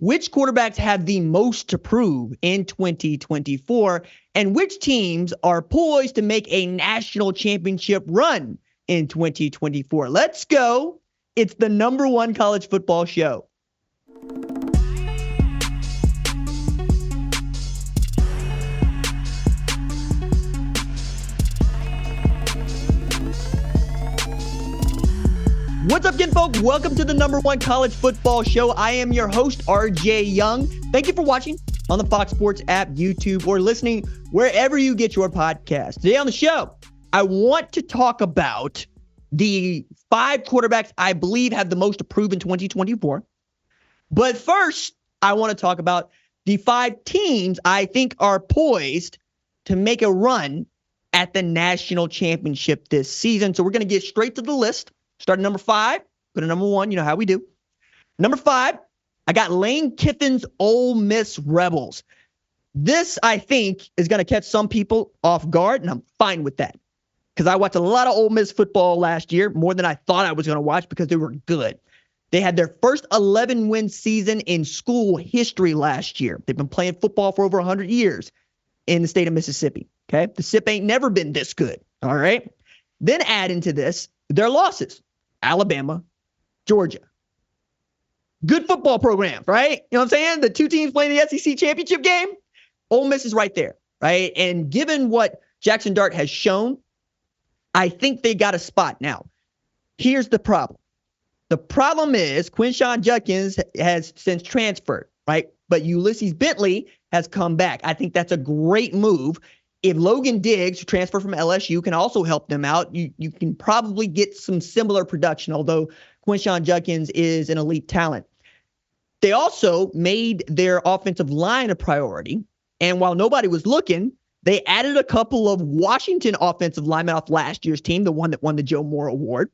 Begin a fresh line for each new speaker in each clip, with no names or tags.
which quarterbacks have the most to prove in 2024, and which teams are poised to make a national championship run in 2024. Let's go. It's the #1 college football show. What's up, kinfolk? Welcome to the #1 college football show. I am your host, RJ Young. Thank you for watching on the Fox Sports app, YouTube, or listening wherever you get your podcast. Today on the show, I want to talk about the 5 quarterbacks I believe have the most to prove in 2024. But first, I want to talk about the 5 teams I think are poised to make a run at the national championship this season. So we're going to get straight to the list. Start at number 5, go to number 1, you know how we do. Number 5, I got Lane Kiffin's Ole Miss Rebels. This, I think, is going to catch some people off guard, and I'm fine with that. Because I watched a lot of Ole Miss football last year, more than I thought I was going to watch because they were good. They had their first 11-win season in school history last year. They've been playing football for over 100 years in the state of Mississippi. Okay, the SIP ain't never been this good. All right. Then add into this their losses. Alabama, Georgia. Good football programs, right? You know what I'm saying? The 2 teams playing the SEC championship game. Ole Miss is right there, right? And given what Jackson Dart has shown, I think they got a spot. Now, here's the problem. The problem is Quinshon Judkins has since transferred, right? But Ulysses Bentley has come back. I think that's a great move. If Logan Diggs, who transferred from LSU, can also help them out, you can probably get some similar production, although Quinshon Judkins is an elite talent. They also made their offensive line a priority, and while nobody was looking, they added a couple of Washington offensive linemen off last year's team, the one that won the Joe Moore Award.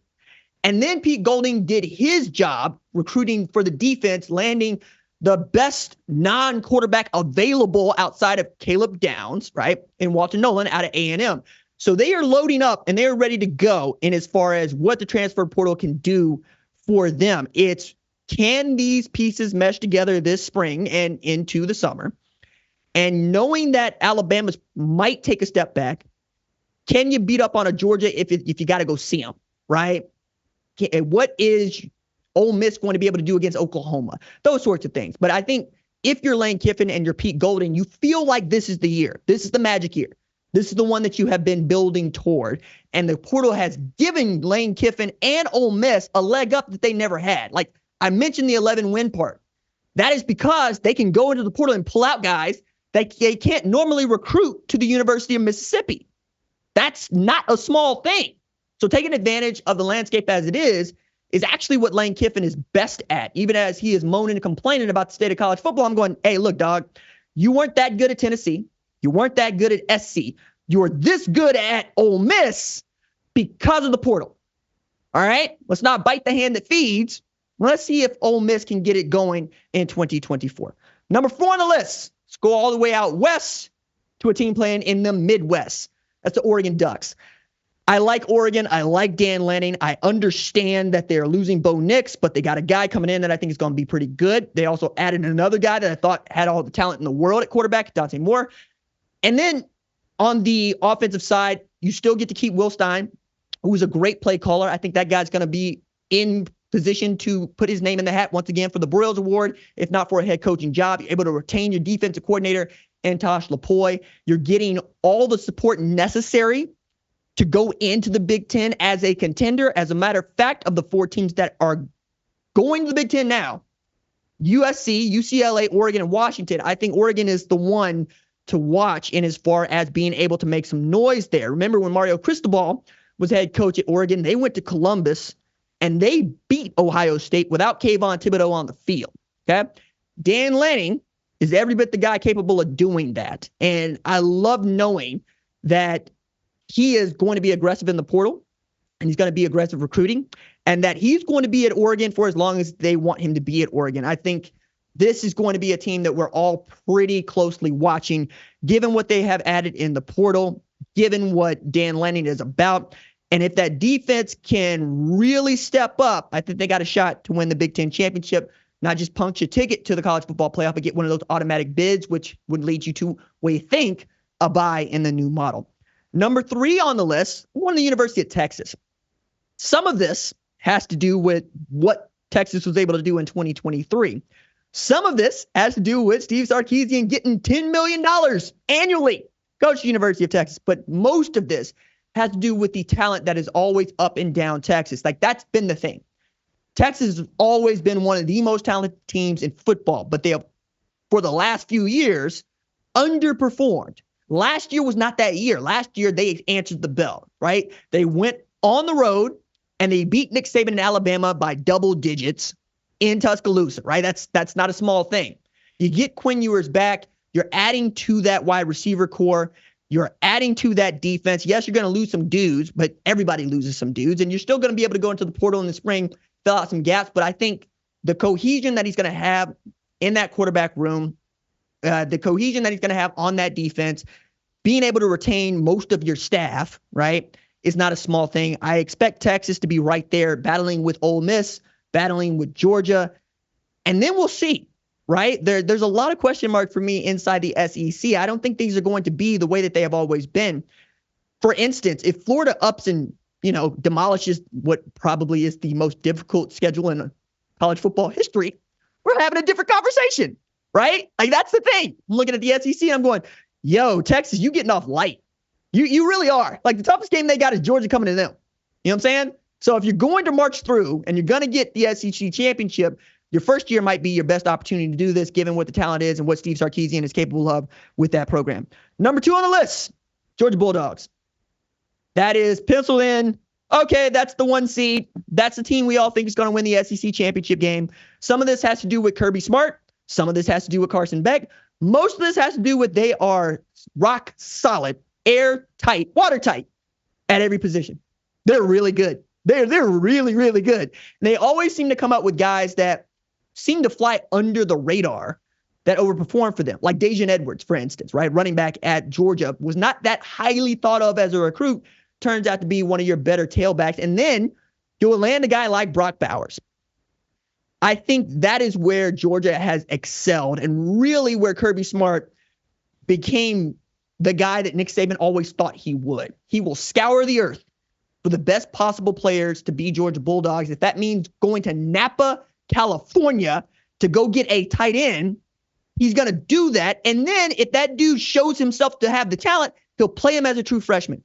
And then Pete Golding did his job recruiting for the defense, landing the best non-quarterback available outside of Caleb Downs, right, and Walter Nolan out of A&M. So they are loading up and they're ready to go in as far as what the transfer portal can do for them. It's, can these pieces mesh together this spring and into the summer? And knowing that Alabama might take a step back, can you beat up on a Georgia if you got to go see them, right? What is Ole Miss going to be able to do against Oklahoma? Those sorts of things. But I think if you're Lane Kiffin and you're Pete Golding, you feel like this is the year. This is the magic year. This is the one that you have been building toward. And the portal has given Lane Kiffin and Ole Miss a leg up that they never had. Like I mentioned the 11-win part. That is because they can go into the portal and pull out guys that they can't normally recruit to the University of Mississippi. That's not a small thing. So taking advantage of the landscape as it is actually what Lane Kiffin is best at. Even as he is moaning and complaining about the state of college football, I'm going, hey, look, dog, you weren't that good at Tennessee. You weren't that good at SC. You were this good at Ole Miss because of the portal. All right? Let's not bite the hand that feeds. Let's see if Ole Miss can get it going in 2024. Number 4 on the list. Let's go all the way out west to a team playing in the Midwest. That's the Oregon Ducks. I like Oregon. I like Dan Lanning. I understand that they're losing Bo Nix, but they got a guy coming in that I think is going to be pretty good. They also added another guy that I thought had all the talent in the world at quarterback, Dante Moore. And then on the offensive side, you still get to keep Will Stein, who is a great play caller. I think that guy's going to be in position to put his name in the hat once again for the Broyles Award, if not for a head coaching job. You're able to retain your defensive coordinator, Antosh Lapoy. You're getting all the support necessary to go into the Big Ten as a contender. As a matter of fact, of the 4 teams that are going to the Big Ten now, USC, UCLA, Oregon, and Washington, I think Oregon is the one to watch in as far as being able to make some noise there. Remember when Mario Cristobal was head coach at Oregon, they went to Columbus and they beat Ohio State without Kayvon Thibodeau on the field. Okay. Dan Lanning is every bit the guy capable of doing that. And I love knowing that he is going to be aggressive in the portal and he's going to be aggressive recruiting and that he's going to be at Oregon for as long as they want him to be at Oregon. I think this is going to be a team that we're all pretty closely watching, given what they have added in the portal, given what Dan Lanning is about. And if that defense can really step up, I think they got a shot to win the Big Ten championship. not just punch a ticket to the college football playoff, but get one of those automatic bids, which would lead you to, we think, a bye in the new model. Number 3 on the list, one, the University of Texas. Some of this has to do with what Texas was able to do in 2023. Some of this has to do with Steve Sarkisian getting $10 million annually, coach the University of Texas. But most of this has to do with the talent that is always up and down Texas. Like, that's been the thing. Texas has always been one of the most talented teams in football, but they have, for the last few years, underperformed. Last year was not that year. Last year, they answered the bell, right? They went on the road, and they beat Nick Saban in Alabama by double digits in Tuscaloosa, right? That's not a small thing. You get Quinn Ewers back. You're adding to that wide receiver core. You're adding to that defense. Yes, you're going to lose some dudes, but everybody loses some dudes, and you're still going to be able to go into the portal in the spring, fill out some gaps. But I think the cohesion that he's going to have in that quarterback room, the cohesion that he's going to have on that defense, being able to retain most of your staff, right, is not a small thing. I expect Texas to be right there battling with Ole Miss, battling with Georgia, and then we'll see, right? There's a lot of question marks for me inside the SEC. I don't think these are going to be the way that they have always been. For instance, if Florida ups and, demolishes what probably is the most difficult schedule in college football history, we're having a different conversation, right? Like, that's the thing. I'm looking at the SEC and I'm going, yo, Texas, you getting off light. You really are. Like, the toughest game they got is Georgia coming to them. You know what I'm saying? So if you're going to march through and you're going to get the SEC championship, your first year might be your best opportunity to do this, given what the talent is and what Steve Sarkisian is capable of with that program. Number 2 on the list, Georgia Bulldogs. That is penciled in. Okay, that's the 1 seed. That's the team we all think is going to win the SEC championship game. Some of this has to do with Kirby Smart. Some of this has to do with Carson Beck. Most of this has to do with they are rock solid, airtight, watertight at every position. They're really good. They're really, really good. And they always seem to come up with guys that seem to fly under the radar that overperform for them. Like Daijun Edwards, for instance, right? Running back at Georgia was not that highly thought of as a recruit. Turns out to be one of your better tailbacks. And then you'll land a guy like Brock Bowers. I think that is where Georgia has excelled and really where Kirby Smart became the guy that Nick Saban always thought he would. He will scour the earth for the best possible players to be Georgia Bulldogs. If that means going to Napa, California to go get a tight end, he's going to do that. And then if that dude shows himself to have the talent, he'll play him as a true freshman.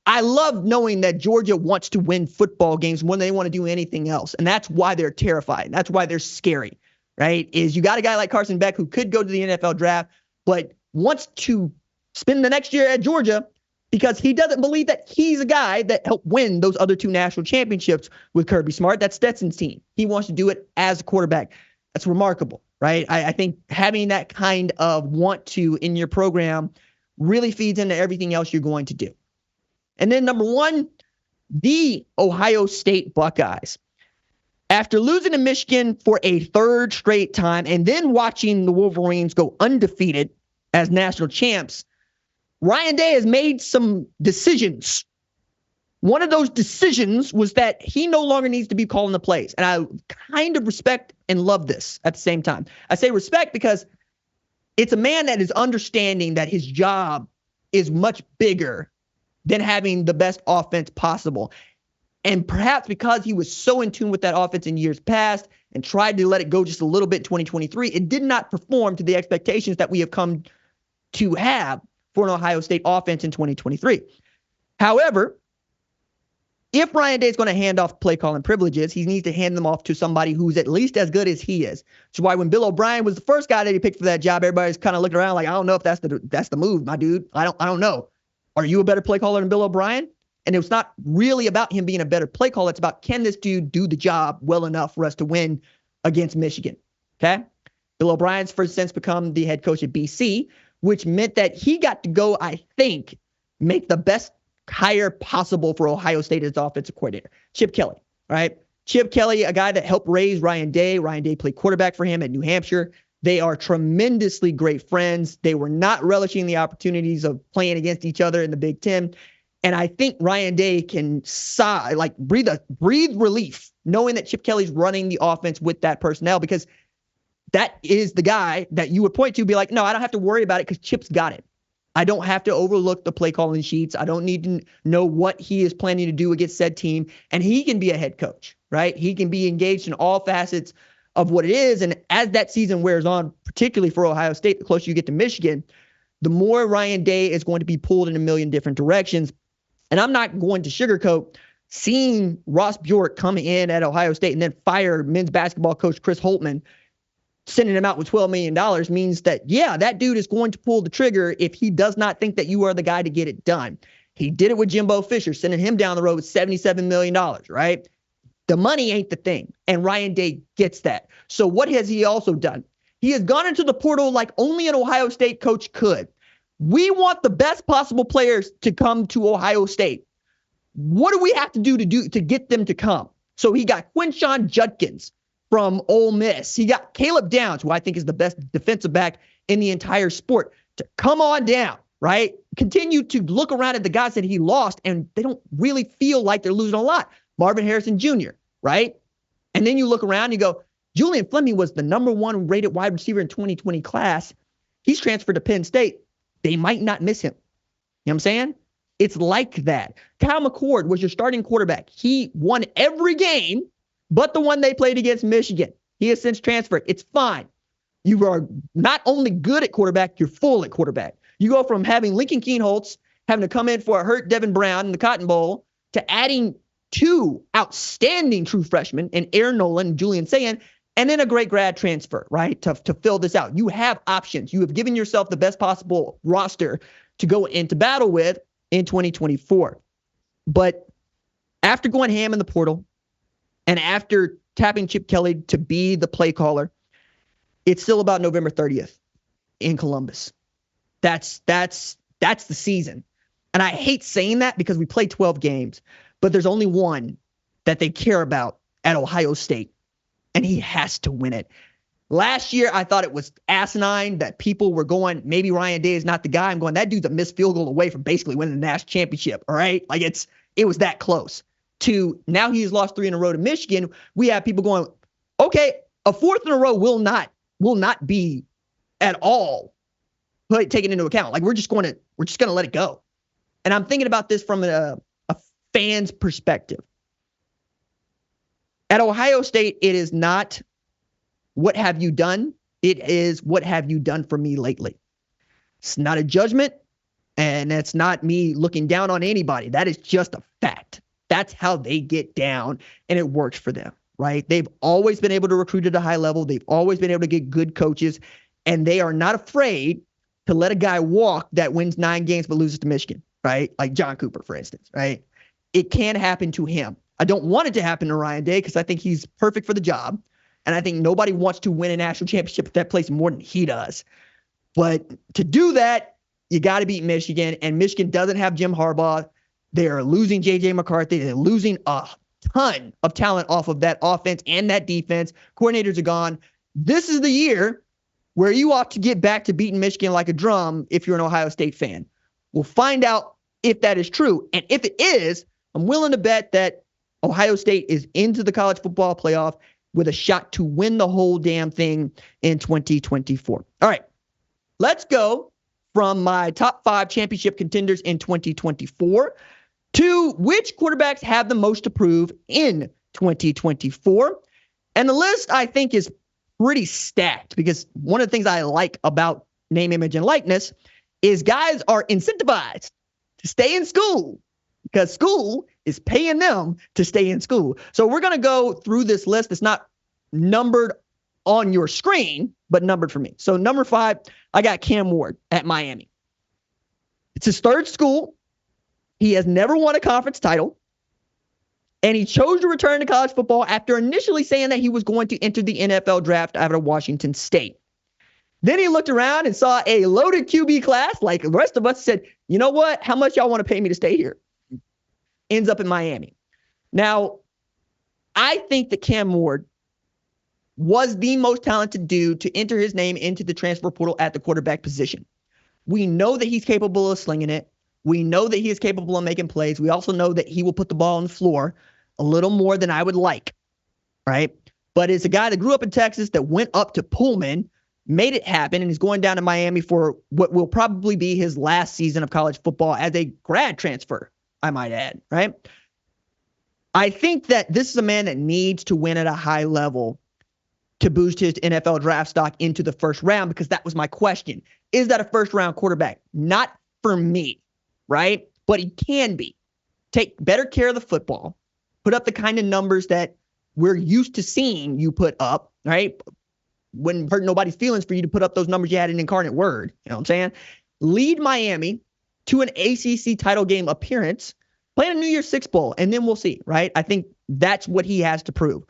I love knowing that Georgia wants to win football games more than they want to do anything else. And that's why they're terrified. That's why they're scary, right? Is you got a guy like Carson Beck who could go to the NFL draft, but wants to spend the next year at Georgia because he doesn't believe that he's a guy that helped win those other 2 national championships with Kirby Smart. That's Stetson's team. He wants to do it as a quarterback. That's remarkable, right? I think having that kind of want to in your program really feeds into everything else you're going to do. And then number 1, the Ohio State Buckeyes. After losing to Michigan for a 3rd straight time and then watching the Wolverines go undefeated as national champs, Ryan Day has made some decisions. One of those decisions was that he no longer needs to be calling the plays. And I kind of respect and love this at the same time. I say respect because it's a man that is understanding that his job is much bigger than having the best offense possible. And perhaps because he was so in tune with that offense in years past and tried to let it go just a little bit in 2023, it did not perform to the expectations that we have come to have for an Ohio State offense in 2023. However, if Ryan Day is going to hand off play calling privileges, he needs to hand them off to somebody who's at least as good as he is. Which is why when Bill O'Brien was the first guy that he picked for that job, everybody's kind of looking around like, I don't know if that's the move, my dude. I don't know. Are you a better play caller than Bill O'Brien? And it's not really about him being a better play caller. It's about, can this dude do the job well enough for us to win against Michigan? Okay. Bill O'Brien's first since become the head coach at BC, which meant that he got to go, I think, make the best hire possible for Ohio State as offensive coordinator. Chip Kelly, right? Chip Kelly, a guy that helped raise Ryan Day. Ryan Day played quarterback for him at New Hampshire. They are tremendously great friends. They were not relishing the opportunities of playing against each other in the Big Ten. And I think Ryan Day can sigh, like breathe relief, knowing that Chip Kelly's running the offense with that personnel, because that is the guy that you would point to, be like, no, I don't have to worry about it because Chip's got it. I don't have to overlook the play calling sheets. I don't need to know what he is planning to do against said team. And he can be a head coach, right? He can be engaged in all facets of what it is. And as that season wears on, particularly for Ohio State, the closer you get to Michigan, the more Ryan Day is going to be pulled in a million different directions. And I'm not going to sugarcoat seeing Ross Bjork come in at Ohio State and then fire men's basketball coach Chris Holtmann, sending him out with $12 million, means that, yeah, that dude is going to pull the trigger if he does not think that you are the guy to get it done. He did it with Jimbo Fisher, sending him down the road with $77 million, right? The money ain't the thing, and Ryan Day gets that. So what has he also done? He has gone into the portal like only an Ohio State coach could. We want the best possible players to come to Ohio State. What do we have to do to get them to come? So he got Quinshon Judkins from Ole Miss. He got Caleb Downs, who I think is the best defensive back in the entire sport, to come on down, right? Continue to look around at the guys that he lost, and they don't really feel like they're losing a lot. Marvin Harrison Jr., right? And then you look around and you go, Julian Fleming was the number 1 rated wide receiver in 2020 class. He's transferred to Penn State. They might not miss him. You know what I'm saying? It's like that. Kyle McCord was your starting quarterback. He won every game but the one they played against Michigan. He has since transferred. It's fine. You are not only good at quarterback, you're full at quarterback. You go from having Lincoln Kienholz having to come in for a hurt Devin Brown in the Cotton Bowl to adding 2 outstanding true freshmen in Aaron Nolan and Julian Sayin, and then a great grad transfer, right, to fill this out. You have options. You have given yourself the best possible roster to go into battle with in 2024. But after going ham in the portal, and after tapping Chip Kelly to be the play caller, it's still about November 30th in Columbus. That's the season. And I hate saying that because we play 12 games, but there's only one that they care about at Ohio State, and he has to win it. Last year, I thought it was asinine that people were going, maybe Ryan Day is not the guy. I'm going, that dude's a missed field goal away from basically winning the national championship, all right? Like it was that close. To now he's lost 3 in a row to Michigan. We have people going, okay, a 4th in a row will not be at all taken into account. Like we're just going to let it go. And I'm thinking about this from a fan's perspective. At Ohio State, it is not what have you done? It is what have you done for me lately? It's not a judgment, and it's not me looking down on anybody. That is just a fact. That's how they get down, and it works for them, right? They've always been able to recruit at a high level. They've always been able to get good coaches, and they are not afraid to let a guy walk that wins 9 games but loses to Michigan, right? Like John Cooper, for instance, right? It can happen to him. I don't want it to happen to Ryan Day because I think he's perfect for the job, and I think nobody wants to win a national championship at that place more than he does. But to do that, you got to beat Michigan, and Michigan doesn't have Jim Harbaugh. They are losing J.J. McCarthy. They're losing a ton of talent off of that offense and that defense. Coordinators are gone. This is the year where you ought to get back to beating Michigan like a drum if you're an Ohio State fan. We'll find out if that is true. And if it is, I'm willing to bet that Ohio State is into the college football playoff with a shot to win the whole damn thing in 2024. All right, let's go from my top 5 championship contenders in 2024 to which quarterbacks have the most to prove in 2024. And the list, I think, is pretty stacked because one of the things I like about name, image, and likeness is guys are incentivized to stay in school because school is paying them to stay in school. So we're going to go through this list. It's not numbered on your screen, but numbered for me. So number 5, I got Cam Ward at Miami. It's his 3rd school. He has never won a conference title. And he chose to return to college football after initially saying that he was going to enter the NFL draft out of Washington State. Then he looked around and saw a loaded QB class like the rest of us, said, you know what? How much y'all want to pay me to stay here? Ends up in Miami. Now, I think that Cam Ward was the most talented dude to enter his name into the transfer portal at the quarterback position. We know that he's capable of slinging it. We know that he is capable of making plays. We also know that he will put the ball on the floor a little more than I would like, right? But it's a guy that grew up in Texas that went up to Pullman, made it happen, and is going down to Miami for what will probably be his last season of college football as a grad transfer, I might add, right? I think that this is a man that needs to win at a high level to boost his NFL draft stock into the first round, because that was my question. Is that a first-round quarterback? Not for me, right? But he can be. Take better care of the football, put up the kind of numbers that we're used to seeing you put up, right? Wouldn't hurt nobody's feelings for you to put up those numbers you had in Incarnate Word. You know what I'm saying? Lead Miami to an ACC title game appearance, play in a New Year's Six Bowl, and then we'll see, right? I think that's what he has to prove.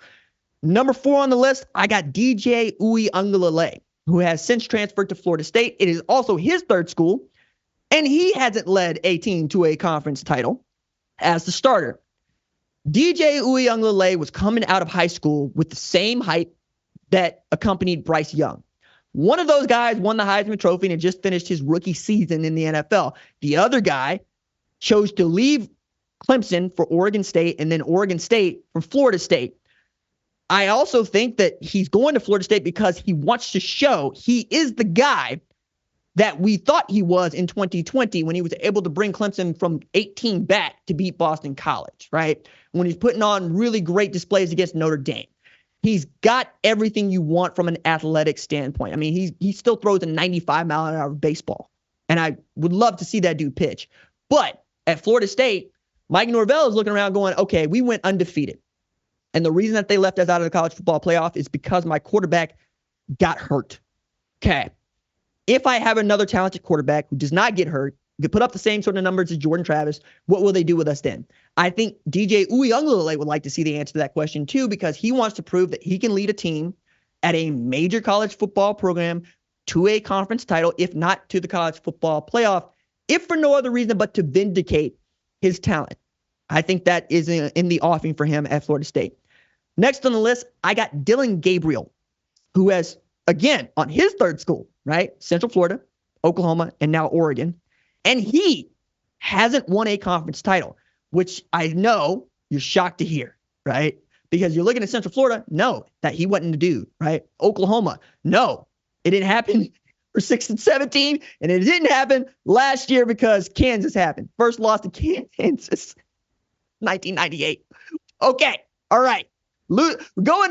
Number 4 on the list, I got DJ Uiagalelei, who has since transferred to Florida State. It is also his third school, and he hasn't led a team to a conference title as the starter. DJ Uiagalelei was coming out of high school with the same hype that accompanied Bryce Young. One of those guys won the Heisman Trophy and had just finished his rookie season in the NFL. The other guy chose to leave Clemson for Oregon State and then Oregon State for Florida State. I also think that he's going to Florida State because he wants to show he is the guy that we thought he was in 2020 when he was able to bring Clemson from 18 back to beat Boston College, right? When he's putting on really great displays against Notre Dame. He's got everything you want from an athletic standpoint. I mean, he still throws a 95-mile-an-hour baseball, and I would love to see that dude pitch. But at Florida State, Mike Norvell is looking around going, okay, we went undefeated. And the reason that they left us out of the college football playoff is because my quarterback got hurt. Okay. If I have another talented quarterback who does not get hurt, could put up the same sort of numbers as Jordan Travis, what will they do with us then? I think DJ Uiagalelei would like to see the answer to that question too, because he wants to prove that he can lead a team at a major college football program to a conference title, if not to the college football playoff, if for no other reason but to vindicate his talent. I think that is in the offing for him at Florida State. Next on the list, I got Dillon Gabriel, who has, again, on his third school, right? Central Florida, Oklahoma, and now Oregon. And he hasn't won a conference title, which I know you're shocked to hear, right? Because you're looking at Central Florida, no, that he wasn't the dude, right? Oklahoma, no, it didn't happen for 6 and 17, and it didn't happen last year because Kansas happened. First loss to Kansas, 1998. Okay, all right. Going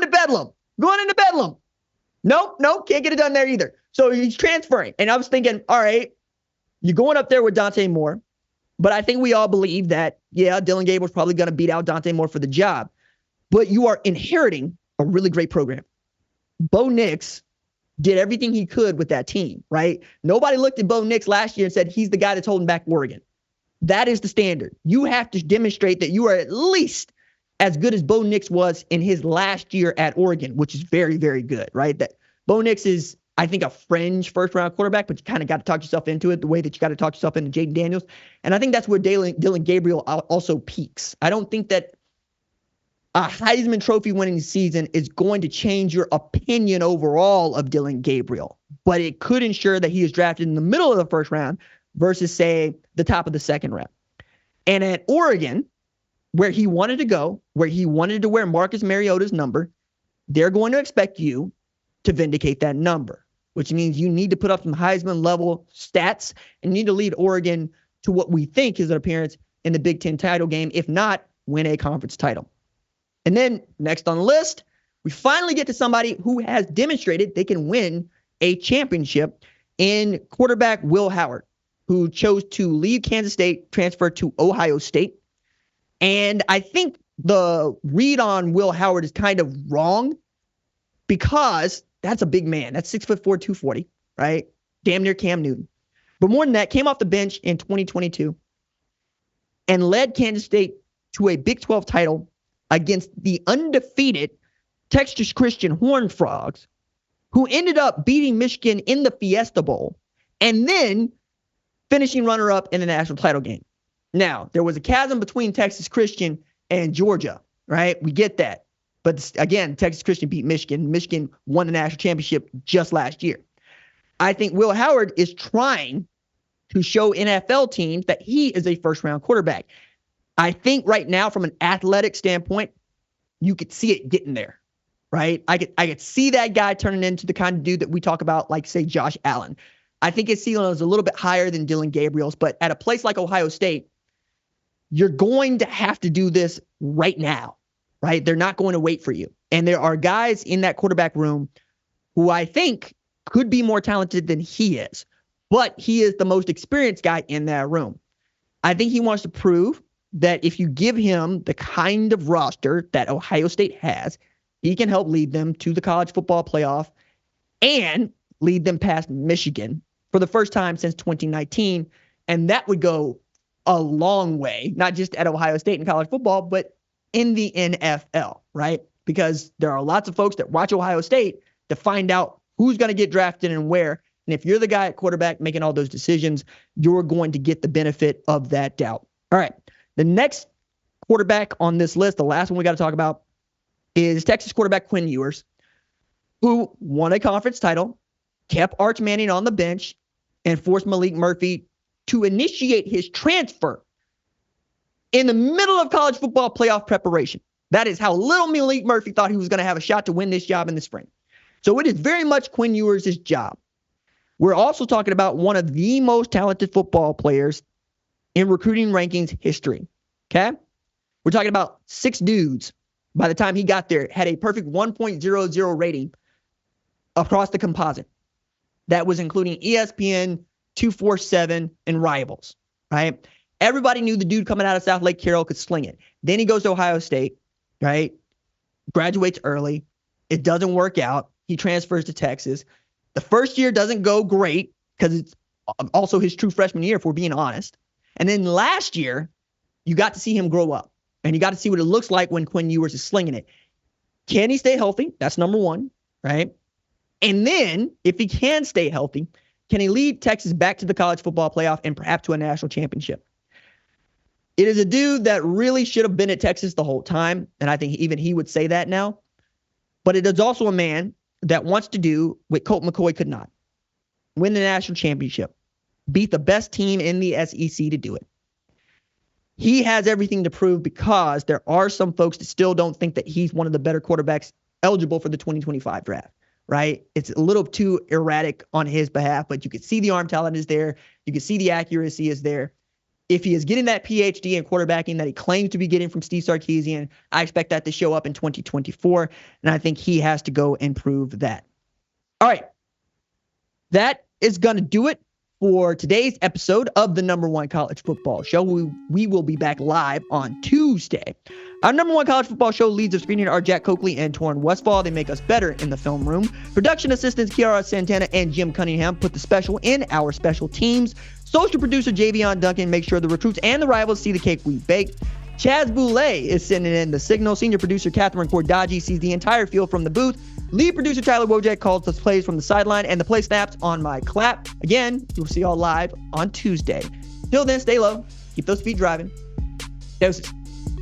into Bedlam. Nope, can't get it done there either. So he's transferring. And I was thinking, all right, you're going up there with Dante Moore. But I think we all believe that, yeah, Dillon Gabriel's probably going to beat out Dante Moore for the job. But you are inheriting a really great program. Bo Nix did everything he could with that team, right? Nobody looked at Bo Nix last year and said he's the guy that's holding back Oregon. That is the standard. You have to demonstrate that you are at least as good as Bo Nix was in his last year at Oregon, which is very, very good, right? That Bo Nix is, I think, a fringe first-round quarterback, but you kind of got to talk yourself into it the way that you got to talk yourself into Jaden Daniels. And I think that's where Dillon Gabriel also peaks. I don't think that a Heisman Trophy winning season is going to change your opinion overall of Dillon Gabriel, but it could ensure that he is drafted in the middle of the first round versus, say, the top of the second round. And at Oregon, where he wanted to go, where he wanted to wear Marcus Mariota's number, they're going to expect you to vindicate that number, which means you need to put up some Heisman-level stats and need to lead Oregon to what we think is an appearance in the Big Ten title game, if not win a conference title. And then next on the list, we finally get to somebody who has demonstrated they can win a championship in quarterback Will Howard, who chose to leave Kansas State, transfer to Ohio State. And I think the read on Will Howard is kind of wrong because that's a big man. That's 6'4", 240, right? Damn near Cam Newton. But more than that, came off the bench in 2022 and led Kansas State to a Big 12 title against the undefeated Texas Christian Horned Frogs, who ended up beating Michigan in the Fiesta Bowl and then finishing runner-up in the national title game. Now, there was a chasm between Texas Christian and Georgia, right? We get that. But again, Texas Christian beat Michigan. Michigan won the national championship just last year. I think Will Howard is trying to show NFL teams that he is a first-round quarterback. I think right now, from an athletic standpoint, you could see it getting there, right? I could see that guy turning into the kind of dude that we talk about, like, say, Josh Allen. I think his ceiling is a little bit higher than Dylan Gabriel's, but at a place like Ohio State, you're going to have to do this right now, right? They're not going to wait for you. And there are guys in that quarterback room who I think could be more talented than he is, but he is the most experienced guy in that room. I think he wants to prove that if you give him the kind of roster that Ohio State has, he can help lead them to the college football playoff and lead them past Michigan for the first time since 2019. And that would go a long way, not just at Ohio State in college football, but in the NFL, right? Because there are lots of folks that watch Ohio State to find out who's going to get drafted and where. And if you're the guy at quarterback making all those decisions, you're going to get the benefit of that doubt. All right. The next quarterback on this list, the last one we got to talk about, is Texas quarterback Quinn Ewers, who won a conference title, kept Arch Manning on the bench, and forced Malik Murphy to initiate his transfer in the middle of college football playoff preparation. That is how little Malik Murphy thought he was going to have a shot to win this job in the spring. So it is very much Quinn Ewers' job. We're also talking about one of the most talented football players in recruiting rankings history. Okay? We're talking about 6 dudes by the time he got there had a perfect 1.00 rating across the composite. That was including ESPN, 247, and Rivals, right? Everybody knew the dude coming out of South Lake Carroll could sling it. Then he goes to Ohio State, right? Graduates early. It doesn't work out. He transfers to Texas. The first year doesn't go great because it's also his true freshman year, if we're being honest. And then last year, you got to see him grow up. And you got to see what it looks like when Quinn Ewers is slinging it. Can he stay healthy? That's number one, right? And then, if he can stay healthy, can he lead Texas back to the college football playoff and perhaps to a national championship? It is a dude that really should have been at Texas the whole time, and I think even he would say that now. But it is also a man that wants to do what Colt McCoy could not. Win the national championship. Beat the best team in the SEC to do it. He has everything to prove because there are some folks that still don't think that he's one of the better quarterbacks eligible for the 2025 draft, right? It's a little too erratic on his behalf, but you can see the arm talent is there. You can see the accuracy is there. If he is getting that PhD in quarterbacking that he claims to be getting from Steve Sarkisian, I expect that to show up in 2024, and I think he has to go and prove that. All right. That is going to do it for today's episode of the number one college football show. We will be back live on Tuesday. Our number one college football show leads of screening are Jack Coakley and Torrin Westfall. They make us better in the film room. Production assistants Kiara Santana and Jim Cunningham put the special in our special teams. Social producer Javion Duncan makes sure the recruits and the rivals see the cake we bake. Chaz Boulay is sending in the signal. Senior producer Catherine Cordaji sees the entire field from the booth. Lead producer Tyler Wojak calls us plays from the sideline, and the play snaps on my clap. Again, you'll see all live on Tuesday. Till then, stay low. Keep those feet driving. Doses.